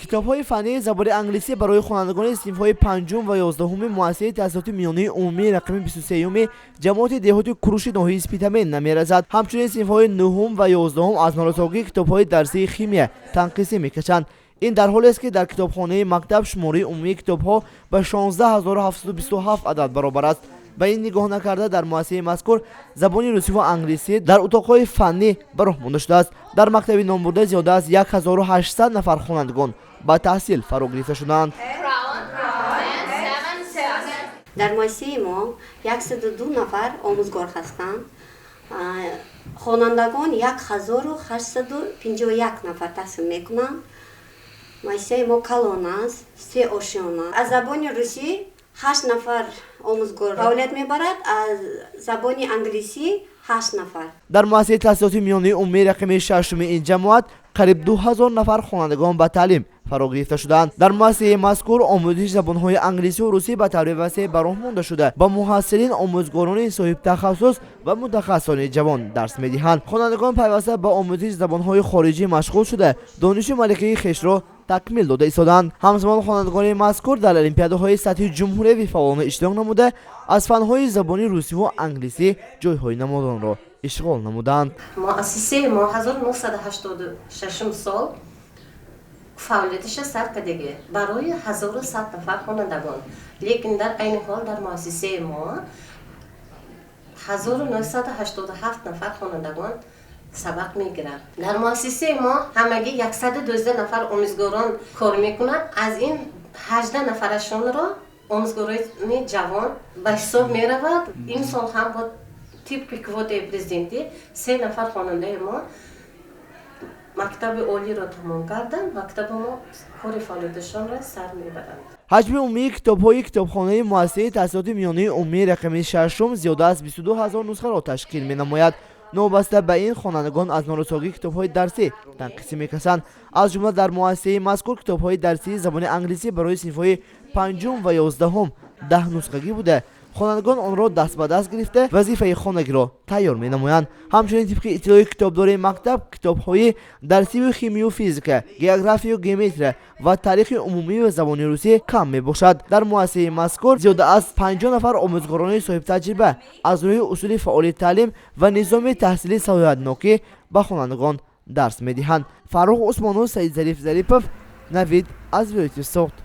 کتاب‌های فنی زبان انگلیسی برای خوانندگان صنف‌های پنجم و 11 مؤسسه تحصیلات میانه عمومی رقم 23 جماعت دهات کروش ناحیه اسپیتامین نمی‌رسد. همچنین صنف‌های 9 و 11 از نورساگی کتاب‌های درسی شیمی تنقیصی می‌کشند. این در حالی است که در کتابخانه مکتب شماره عمومی کتاب‌ها به 16727 عدد برابر است. به این نگاه نکرده در مؤسسه مذکور زبان روسی و انگلیسی در اتاق‌های فنی به راه مانده شده است. در مکتب نامبرده زیاده از 1800 نفر خوانندگان به تحصیل فرا گرفته شدند. در مؤسسه ما 102 نفر آموزگار هستند. خوانندگان 1851 نفر تحصیل میکنند. مؤسسه ما کلان است، 3 آشیانه. از زبان روسی 8 نفر آموزگار فعالیت میبرد، از زبان انگلیسی 8 نفر. در مؤسسه تحصیلات میانه عمومی رقم 6 این جماعت قریب 2000 نفر خوانندگان به تعلیم فرا گرفته شدند. در مؤسسه مذکور آموزش زبان‌های انگلیسی و روسی به طور وسیع به راه مانده شده. با محصلین آموزگاران صاحب تخصص و متخصصان جوان درس می‌دهند. خوانندگان پیوسته با آموزش زبان‌های خارجی مشغول شده، دانش ملکه خویش را تکمیل داده ایستادند. همزمان خوانندگان مذکور در المپیادهای سطحی جمهوری و فعالانه اشتراک نموده، از فن‌های زبانی روسی و انگلیسی جای‌های نمادان را اشغال نمودند. مؤسسه ما 1986 سال فعالیتش سر کردگی برای 1100 نفر خوانندگان، لیکن در این حال در مؤسسه ما 1987 نفر خوانندگان سبق میگیرند. در مؤسسه ما همگی 112 نفر آموزگاران کار میکنند. از این 18 نفرشون را آموزگاران جوان به حساب میرود. این سال هم با طبق کوت پرزیدنتی 3 نفر خواننده ما مکتب عالی را تمام کردند. مکتب ما کار فعالیتشان را سر میبرند. حجم عمومی کتاب‌های کتابخانه مؤسسه تحصیلات میانه عمومی رقم 6 زیاده از 22000 نسخه را تشکیل می‌نماید. نوبسته به این خوانندگان از نورساگی کتاب‌های درسی تنقیصی می‌کشند. از جمله در مؤسسه مذکور کتاب‌های درسی زبان انگلیسی برای صنف‌های پنجم و 11 10 نسخگی بوده. خوانندگان آن را دست به دست گرفته وظیفه خانگی را تیار می‌نمایند. همچنین طبق اطلاع کتابدار مکتب کتاب‌های درسی و شیمی و فیزیک، گئوگرافی و گیومتری و تاریخ عمومی و زبان روسی کم میباشد. در مؤسسه مذکور زیاده از 50 نفر آموزگاران صاحب تجربه از روی اصول فعال تعلیم و نظام تحصیلی سوادناکی به خوانندگان درس می‌دهند. فرخ عثمانی و سعید ظریف ظریفов نوید از ولایت سوخت.